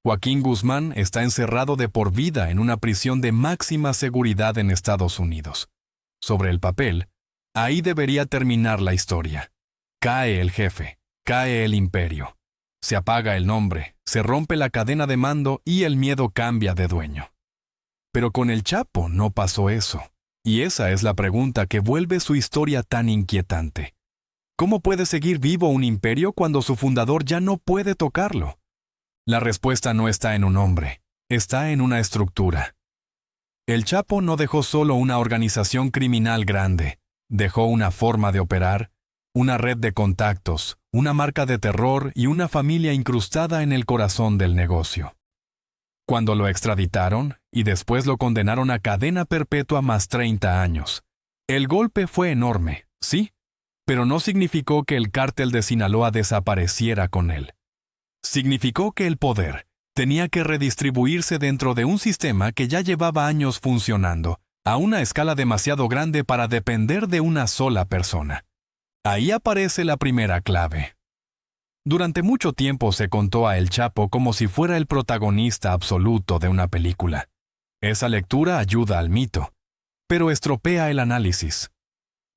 Joaquín Guzmán está encerrado de por vida en una prisión de máxima seguridad en Estados Unidos. Sobre el papel, ahí debería terminar la historia. Cae el jefe, cae el imperio. Se apaga el nombre, se rompe la cadena de mando y el miedo cambia de dueño. Pero con el Chapo no pasó eso. Y esa es la pregunta que vuelve su historia tan inquietante. ¿Cómo puede seguir vivo un imperio cuando su fundador ya no puede tocarlo? La respuesta no está en un hombre, está en una estructura. El Chapo no dejó solo una organización criminal grande, dejó una forma de operar, una red de contactos, una marca de terror y una familia incrustada en el corazón del negocio. Cuando lo extraditaron y después lo condenaron a cadena perpetua más 30 años. El golpe fue enorme, sí, pero no significó que el cártel de Sinaloa desapareciera con él. Significó que el poder tenía que redistribuirse dentro de un sistema que ya llevaba años funcionando, a una escala demasiado grande para depender de una sola persona. Ahí aparece la primera clave. Durante mucho tiempo se contó a El Chapo como si fuera el protagonista absoluto de una película. Esa lectura ayuda al mito, pero estropea el análisis.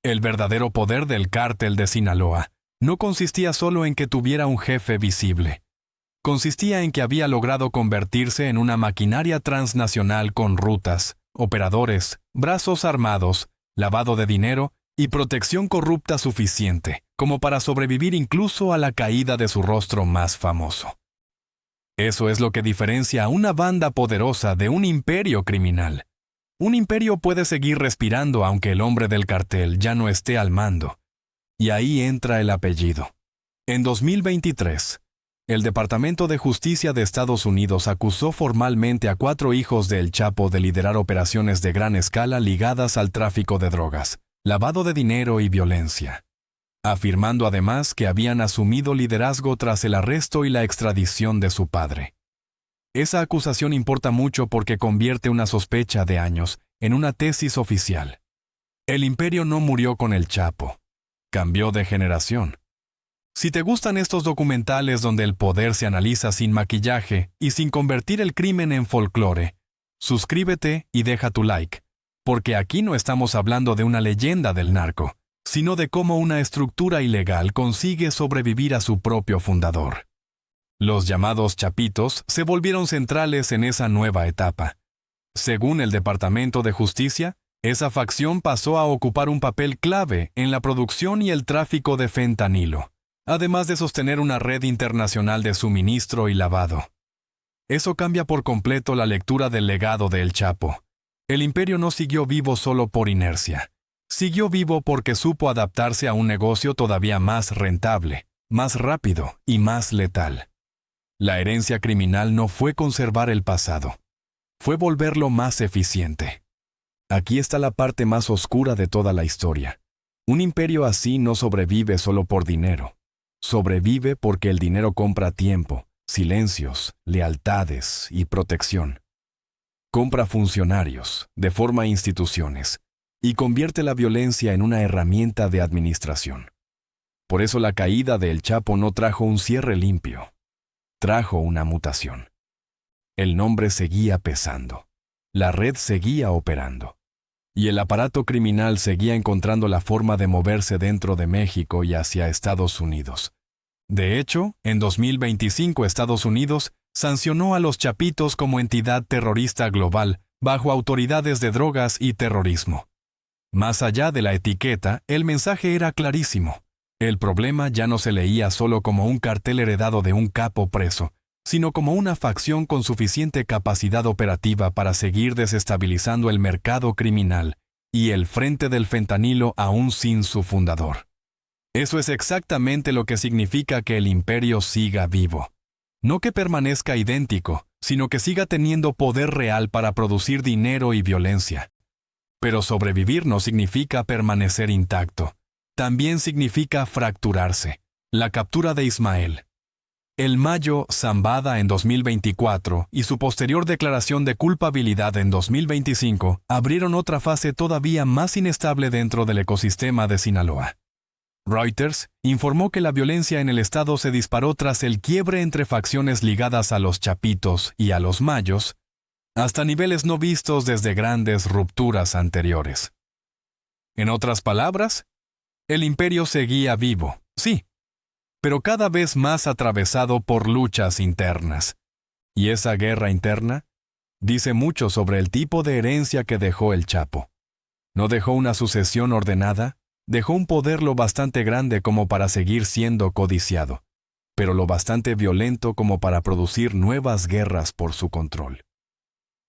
El verdadero poder del cártel de Sinaloa no consistía solo en que tuviera un jefe visible. Consistía en que había logrado convertirse en una maquinaria transnacional con rutas, operadores, brazos armados, lavado de dinero y protección corrupta suficiente como para sobrevivir incluso a la caída de su rostro más famoso. Eso es lo que diferencia a una banda poderosa de un imperio criminal. Un imperio puede seguir respirando aunque el hombre del cartel ya no esté al mando. Y ahí entra el apellido. En 2023, el Departamento de Justicia de Estados Unidos acusó formalmente a 4 hijos de El Chapo de liderar operaciones de gran escala ligadas al tráfico de drogas, lavado de dinero y violencia, afirmando además que habían asumido liderazgo tras el arresto y la extradición de su padre. Esa acusación importa mucho porque convierte una sospecha de años en una tesis oficial. El imperio no murió con El Chapo, cambió de generación. Si te gustan estos documentales donde el poder se analiza sin maquillaje y sin convertir el crimen en folclore, suscríbete y deja tu like, porque aquí no estamos hablando de una leyenda del narco, sino de cómo una estructura ilegal consigue sobrevivir a su propio fundador. Los llamados chapitos se volvieron centrales en esa nueva etapa. Según el Departamento de Justicia, esa facción pasó a ocupar un papel clave en la producción y el tráfico de fentanilo, además de sostener una red internacional de suministro y lavado. Eso cambia por completo la lectura del legado de El Chapo. El imperio no siguió vivo solo por inercia. Siguió vivo porque supo adaptarse a un negocio todavía más rentable, más rápido y más letal. La herencia criminal no fue conservar el pasado, fue volverlo más eficiente. Aquí está la parte más oscura de toda la historia. Un imperio así no sobrevive solo por dinero. Sobrevive porque el dinero compra tiempo, silencios, lealtades y protección. Compra funcionarios, deforma instituciones y convierte la violencia en una herramienta de administración. Por eso la caída de El Chapo no trajo un cierre limpio, trajo una mutación. El nombre seguía pesando, la red seguía operando, y el aparato criminal seguía encontrando la forma de moverse dentro de México y hacia Estados Unidos. De hecho, en 2025 Estados Unidos sancionó a los chapitos como entidad terrorista global bajo autoridades de drogas y terrorismo. Más allá de la etiqueta, el mensaje era clarísimo. El problema ya no se leía solo como un cartel heredado de un capo preso, sino como una facción con suficiente capacidad operativa para seguir desestabilizando el mercado criminal y el frente del fentanilo aún sin su fundador. Eso es exactamente lo que significa que el imperio siga vivo. No que permanezca idéntico, sino que siga teniendo poder real para producir dinero y violencia. Pero sobrevivir no significa permanecer intacto. También significa fracturarse. La captura de Ismael, el Mayo Zambada en 2024 y su posterior declaración de culpabilidad en 2025 abrieron otra fase todavía más inestable dentro del ecosistema de Sinaloa. Reuters informó que la violencia en el estado se disparó tras el quiebre entre facciones ligadas a los Chapitos y a los Mayos, hasta niveles no vistos desde grandes rupturas anteriores. En otras palabras, el imperio seguía vivo, sí, pero cada vez más atravesado por luchas internas. Y esa guerra interna dice mucho sobre el tipo de herencia que dejó el Chapo. No dejó una sucesión ordenada, dejó un poder lo bastante grande como para seguir siendo codiciado, pero lo bastante violento como para producir nuevas guerras por su control.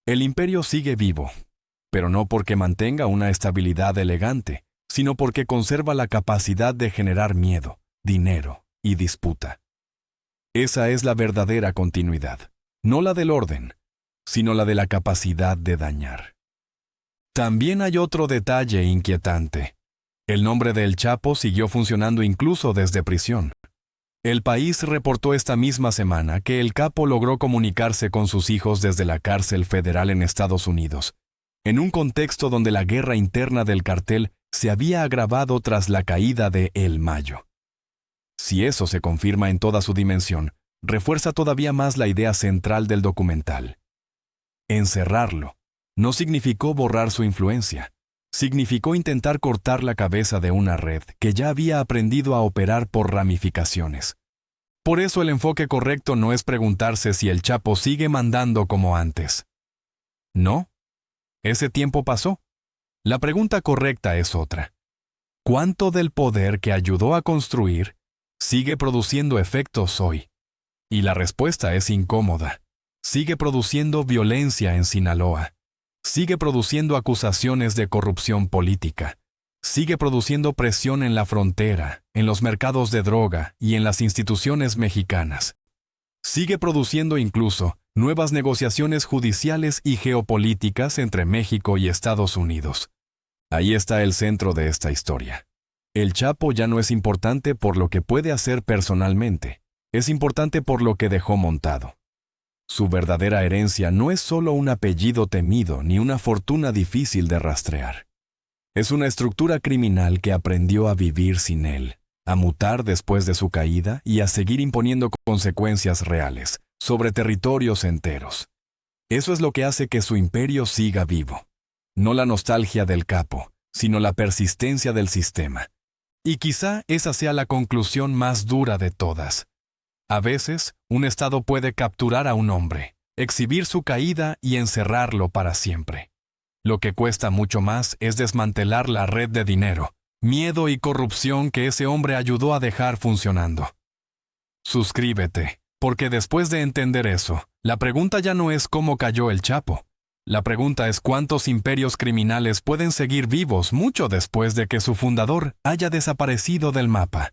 El imperio sigue vivo, pero no porque mantenga una estabilidad elegante, sino porque conserva la capacidad de generar miedo, dinero y disputa. Esa es la verdadera continuidad, no la del orden, sino la de la capacidad de dañar. También hay otro detalle inquietante. El nombre del Chapo siguió funcionando incluso desde prisión. El País reportó esta misma semana que el capo logró comunicarse con sus hijos desde la cárcel federal en Estados Unidos, en un contexto donde la guerra interna del cartel se había agravado tras la caída de El Mayo. Si eso se confirma en toda su dimensión, refuerza todavía más la idea central del documental. Encerrarlo no significó borrar su influencia. Significó intentar cortar la cabeza de una red que ya había aprendido a operar por ramificaciones. Por eso el enfoque correcto no es preguntarse si el Chapo sigue mandando como antes. No, ese tiempo pasó. La pregunta correcta es otra. ¿Cuánto del poder que ayudó a construir sigue produciendo efectos hoy? Y la respuesta es incómoda. Sigue produciendo violencia en Sinaloa. Sigue produciendo acusaciones de corrupción política. Sigue produciendo presión en la frontera, en los mercados de droga y en las instituciones mexicanas. Sigue produciendo incluso nuevas negociaciones judiciales y geopolíticas entre México y Estados Unidos. Ahí está el centro de esta historia. El Chapo ya no es importante por lo que puede hacer personalmente. Es importante por lo que dejó montado. Su verdadera herencia no es solo un apellido temido ni una fortuna difícil de rastrear. Es una estructura criminal que aprendió a vivir sin él, a mutar después de su caída y a seguir imponiendo consecuencias reales sobre territorios enteros. Eso es lo que hace que su imperio siga vivo. No la nostalgia del capo, sino la persistencia del sistema. Y quizá esa sea la conclusión más dura de todas. A veces, un Estado puede capturar a un hombre, exhibir su caída y encerrarlo para siempre. Lo que cuesta mucho más es desmantelar la red de dinero, miedo y corrupción que ese hombre ayudó a dejar funcionando. Suscríbete, porque después de entender eso, la pregunta ya no es cómo cayó el Chapo. La pregunta es cuántos imperios criminales pueden seguir vivos mucho después de que su fundador haya desaparecido del mapa.